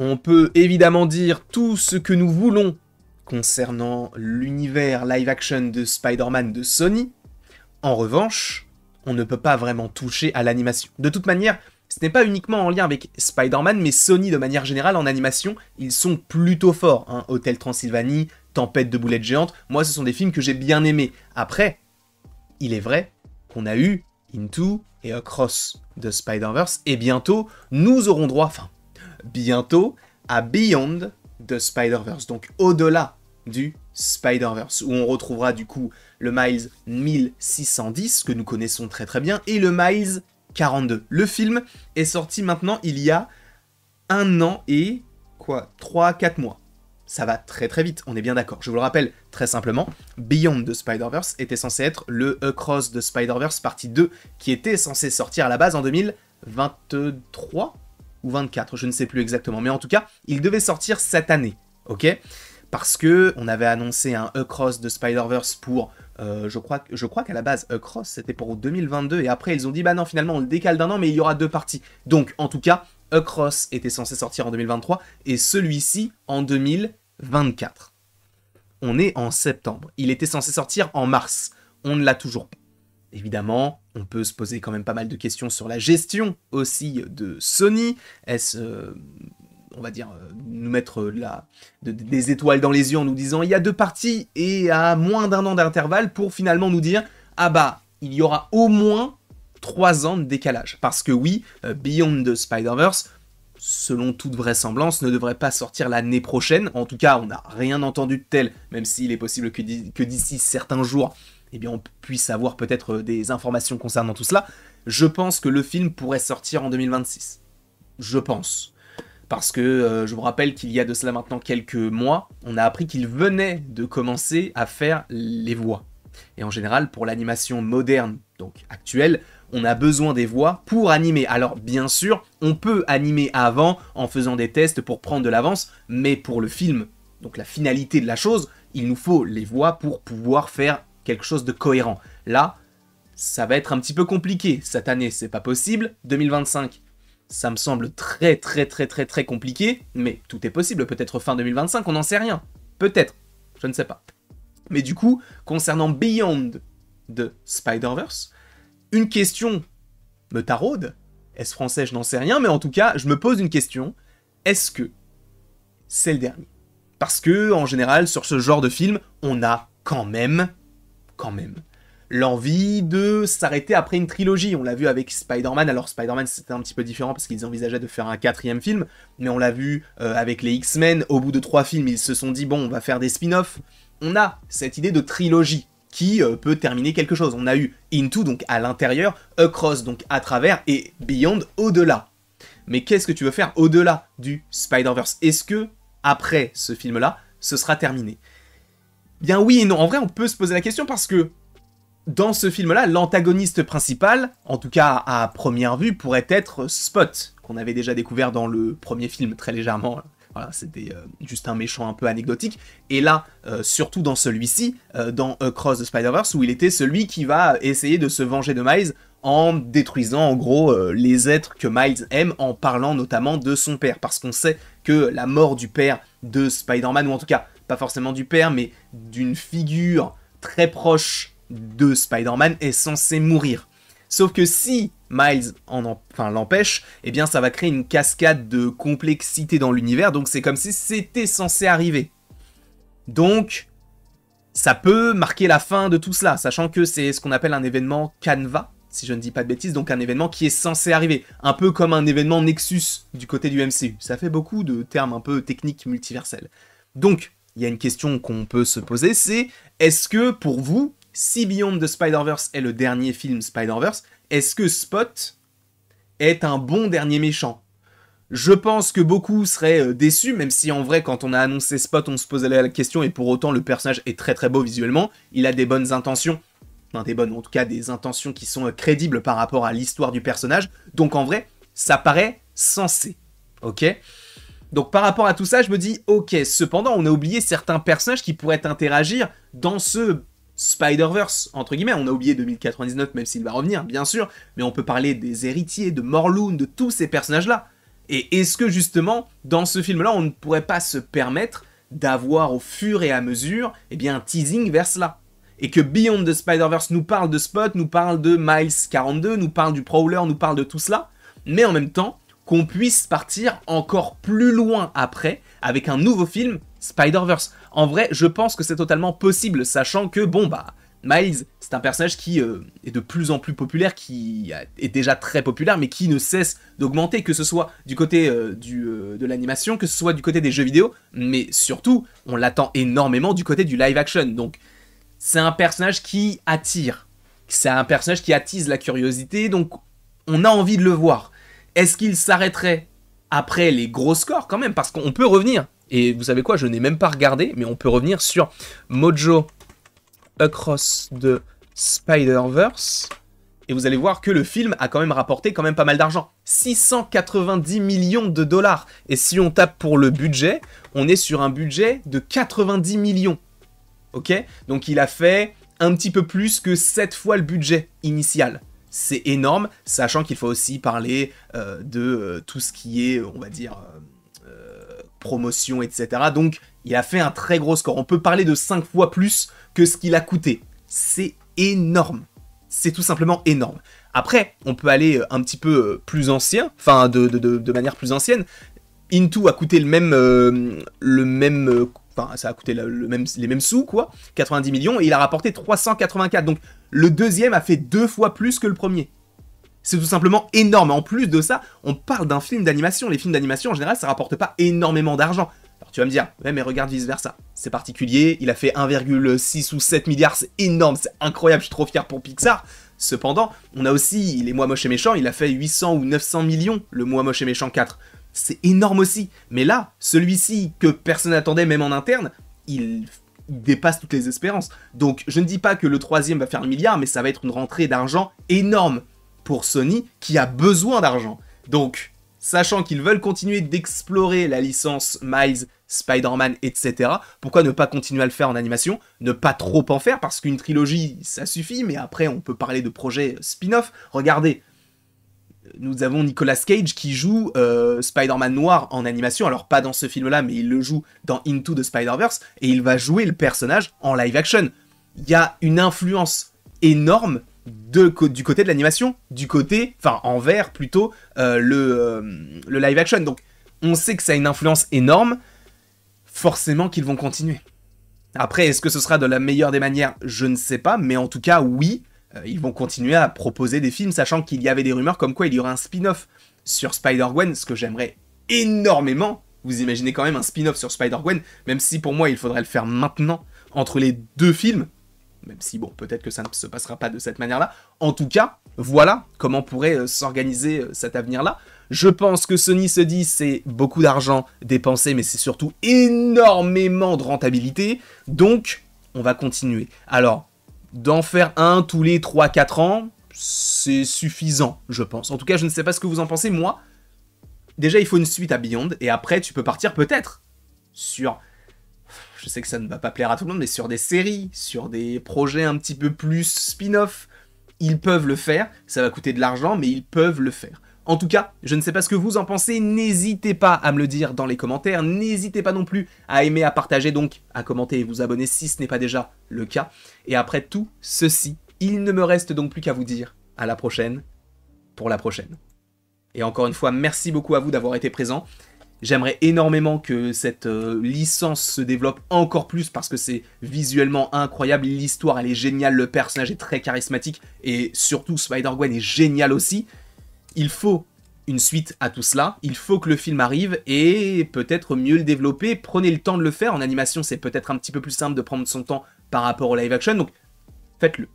On peut évidemment dire tout ce que nous voulons concernant l'univers live-action de Spider-Man de Sony. En revanche, on ne peut pas vraiment toucher à l'animation. De toute manière, ce n'est pas uniquement en lien avec Spider-Man, mais Sony de manière générale en animation, ils sont plutôt forts. Hein. Hôtel Transylvanie, Tempête de boulettes géantes, moi ce sont des films que j'ai bien aimés. Après, il est vrai qu'on a eu Into et Across the Spider-Verse, et bientôt, nous aurons droit, bientôt, à Beyond the Spider-Verse, donc au-delà du Spider-Verse, où on retrouvera du coup le Miles 1610, que nous connaissons très très bien, et le Miles 42. Le film est sorti maintenant il y a 1 an et 3-4 mois. Ça va très très vite, on est bien d'accord. Je vous le rappelle très simplement, Beyond the Spider-Verse était censé être le Across the Spider-Verse partie 2, qui était censé sortir à la base en 2023 ou 24, je ne sais plus exactement. Mais en tout cas, il devait sortir cette année, ok ? Parce que on avait annoncé un Across the Spider-Verse pour, je crois qu'à la base, Across, c'était pour 2022, et après ils ont dit, bah non, finalement on le décale d'1 an, mais il y aura 2 parties. Donc, en tout cas, Across était censé sortir en 2023, et celui-ci en 2024. On est en septembre. Il était censé sortir en mars. On ne l'a toujours pas. Évidemment, on peut se poser quand même pas mal de questions sur la gestion aussi de Sony. Est-ce, on va dire, nous mettre des étoiles dans les yeux en nous disant il y a 2 parties et à moins d'1 an d'intervalle pour finalement nous dire ah bah, il y aura au moins 3 ans de décalage. Parce que oui, Beyond the Spider-Verse, selon toute vraisemblance, ne devrait pas sortir l'année prochaine. En tout cas, on n'a rien entendu de tel, même s'il est possible que d'ici certains jours, eh bien, on puisse avoir peut-être des informations concernant tout cela. Je pense que le film pourrait sortir en 2026. Je pense. Parce que je vous rappelle qu'il y a de cela maintenant quelques mois, on a appris qu'il venait de commencer à faire les voix. Et en général, pour l'animation moderne, donc actuelle, on a besoin des voix pour animer. Alors bien sûr, on peut animer avant en faisant des tests pour prendre de l'avance, mais pour le film, donc la finalité de la chose, il nous faut les voix pour pouvoir faire quelque chose de cohérent. Là, ça va être un petit peu compliqué. Cette année, c'est pas possible. 2025, ça me semble très compliqué, mais tout est possible. Peut-être fin 2025, on n'en sait rien. Peut-être, je ne sais pas. Mais du coup, concernant Beyond the Spider-Verse, une question me taraude. Est-ce français, je n'en sais rien, mais en tout cas, je me pose une question. Est-ce que c'est le dernier ? Parce que, en général, sur ce genre de film, on a quand même, l'envie de s'arrêter après une trilogie. On l'a vu avec Spider-Man. Alors, Spider-Man, c'était un petit peu différent parce qu'ils envisageaient de faire un 4e film, mais on l'a vu avec les X-Men. Au bout de 3 films, ils se sont dit, bon, on va faire des spin-offs. On a cette idée de trilogie qui peut terminer quelque chose. On a eu Into, donc à l'intérieur, Across, donc à travers, et Beyond, au-delà. Mais qu'est-ce que tu veux faire au-delà du Spider-Verse ? Est-ce que, après ce film-là, ce sera terminé ? Bien oui et non. En vrai, on peut se poser la question parce que, dans ce film-là, l'antagoniste principal, en tout cas à première vue, pourrait être Spot, qu'on avait déjà découvert dans le premier film, très légèrement. Voilà, c'était juste un méchant un peu anecdotique. Et là, surtout dans celui-ci, dans Across the Spider-Verse, où il était celui qui va essayer de se venger de Miles en détruisant en gros les êtres que Miles aime, en parlant notamment de son père. Parce qu'on sait que la mort du père de Spider-Man, ou en tout cas, pas forcément du père, mais d'une figure très proche de Spider-Man, est censée mourir. Sauf que si Miles l'empêche, eh bien ça va créer une cascade de complexité dans l'univers, donc c'est comme si c'était censé arriver. Donc, ça peut marquer la fin de tout cela, sachant que c'est ce qu'on appelle un événement canevas, si je ne dis pas de bêtises, donc un événement qui est censé arriver, un peu comme un événement Nexus du côté du MCU. Ça fait beaucoup de termes un peu techniques multiversels. Donc, il y a une question qu'on peut se poser, c'est est-ce que pour vous, si Beyond the Spider-Verse est le dernier film Spider-Verse, est-ce que Spot est un bon dernier méchant ? Je pense que beaucoup seraient déçus, même si en vrai, quand on a annoncé Spot, on se posait la question, et pour autant, le personnage est très beau visuellement, il a des bonnes intentions, en tout cas des intentions qui sont crédibles par rapport à l'histoire du personnage, donc en vrai, ça paraît sensé, ok ? Donc par rapport à tout ça, je me dis, ok, cependant, on a oublié certains personnages qui pourraient interagir dans ce Spider-Verse, entre guillemets. On a oublié 2099, même s'il va revenir, bien sûr, mais on peut parler des héritiers, de Morlun, de tous ces personnages-là. Et est-ce que justement, dans ce film-là, on ne pourrait pas se permettre d'avoir au fur et à mesure, eh bien, un teasing vers cela? Et que Beyond the Spider-Verse nous parle de Spot, nous parle de Miles 42, nous parle du Prowler, nous parle de tout cela, mais en même temps, qu'on puisse partir encore plus loin après, avec un nouveau film, Spider-Verse. En vrai, je pense que c'est totalement possible, sachant que, bon, bah, Miles, c'est un personnage qui est de plus en plus populaire, qui est déjà très populaire, mais qui ne cesse d'augmenter, que ce soit du côté de l'animation, que ce soit du côté des jeux vidéo, mais surtout, on l'attend énormément du côté du live action. Donc, c'est un personnage qui attire, c'est un personnage qui attise la curiosité, donc on a envie de le voir. Est-ce qu'il s'arrêterait après les gros scores quand même? Parce qu'on peut revenir, et vous savez quoi, je n'ai même pas regardé, mais on peut revenir sur Mojo Across the Spider-Verse, et vous allez voir que le film a quand même rapporté quand même pas mal d'argent. 690 millions de dollars. Et si on tape pour le budget, on est sur un budget de 90 millions. Ok? Donc il a fait un petit peu plus que 7 fois le budget initial. C'est énorme, sachant qu'il faut aussi parler de tout ce qui est, on va dire, promotion, etc. Donc, il a fait un très gros score. On peut parler de 5 fois plus que ce qu'il a coûté. C'est énorme. C'est tout simplement énorme. Après, on peut aller un petit peu plus ancien, enfin, de manière plus ancienne. Into a coûté enfin, ça a coûté les mêmes sous, quoi, 90 millions, et il a rapporté 384. Donc, le deuxième a fait 2 fois plus que le premier. C'est tout simplement énorme. En plus de ça, on parle d'un film d'animation. Les films d'animation, en général, ça rapporte pas énormément d'argent. Alors, tu vas me dire, ouais, mais regarde vice-versa. C'est particulier, il a fait 1,6 ou 7 milliards, c'est énorme, c'est incroyable, je suis trop fier pour Pixar. Cependant, on a aussi Les Moi Moche et Méchant, il a fait 800 ou 900 millions, Le Moi Moche et Méchant 4. C'est énorme aussi. Mais là, celui-ci, que personne n'attendait, même en interne, il dépasse toutes les espérances. Donc, je ne dis pas que le troisième va faire le milliard, mais ça va être une rentrée d'argent énorme pour Sony, qui a besoin d'argent. Donc, sachant qu'ils veulent continuer d'explorer la licence Miles, Spider-Man, etc., pourquoi ne pas continuer à le faire en animation? Ne pas trop en faire, parce qu'une trilogie, ça suffit, mais après, on peut parler de projets spin-off. Regardez, nous avons Nicolas Cage qui joue Spider-Man noir en animation, alors pas dans ce film-là, mais il le joue dans Into the Spider-Verse, et il va jouer le personnage en live action. Il y a une influence énorme du côté de l'animation, envers plutôt le live action. Donc, on sait que ça a une influence énorme, forcément qu'ils vont continuer. Après, est-ce que ce sera de la meilleure des manières? Je ne sais pas, mais en tout cas, oui, ils vont continuer à proposer des films, sachant qu'il y avait des rumeurs comme quoi il y aurait un spin-off sur Spider-Gwen, ce que j'aimerais énormément. Vous imaginez quand même un spin-off sur Spider-Gwen, même si pour moi il faudrait le faire maintenant, entre les deux films, même si bon, peut-être que ça ne se passera pas de cette manière-là. En tout cas, voilà comment pourrait s'organiser cet avenir-là. Je pense que Sony se dit c'est beaucoup d'argent dépensé, mais c'est surtout énormément de rentabilité, donc on va continuer. Alors, d'en faire un tous les 3-4 ans, c'est suffisant, je pense. En tout cas, je ne sais pas ce que vous en pensez. Moi, déjà, il faut une suite à Beyond, et après, tu peux partir peut-être sur... Je sais que ça ne va pas plaire à tout le monde, mais sur des séries, sur des projets un petit peu plus spin-off, ils peuvent le faire. Ça va coûter de l'argent, mais ils peuvent le faire. En tout cas, je ne sais pas ce que vous en pensez, n'hésitez pas à me le dire dans les commentaires, n'hésitez pas non plus à aimer, à partager, donc à commenter et vous abonner si ce n'est pas déjà le cas. Et après tout ceci, il ne me reste donc plus qu'à vous dire à la prochaine, pour la prochaine. Et encore une fois, merci beaucoup à vous d'avoir été présents. J'aimerais énormément que cette licence se développe encore plus parce que c'est visuellement incroyable, l'histoire elle est géniale, le personnage est très charismatique et surtout Spider-Gwen est génial aussi. Il faut une suite à tout cela, il faut que le film arrive et peut-être mieux le développer, prenez le temps de le faire, en animation c'est peut-être un petit peu plus simple de prendre son temps par rapport au live action, donc faites-le.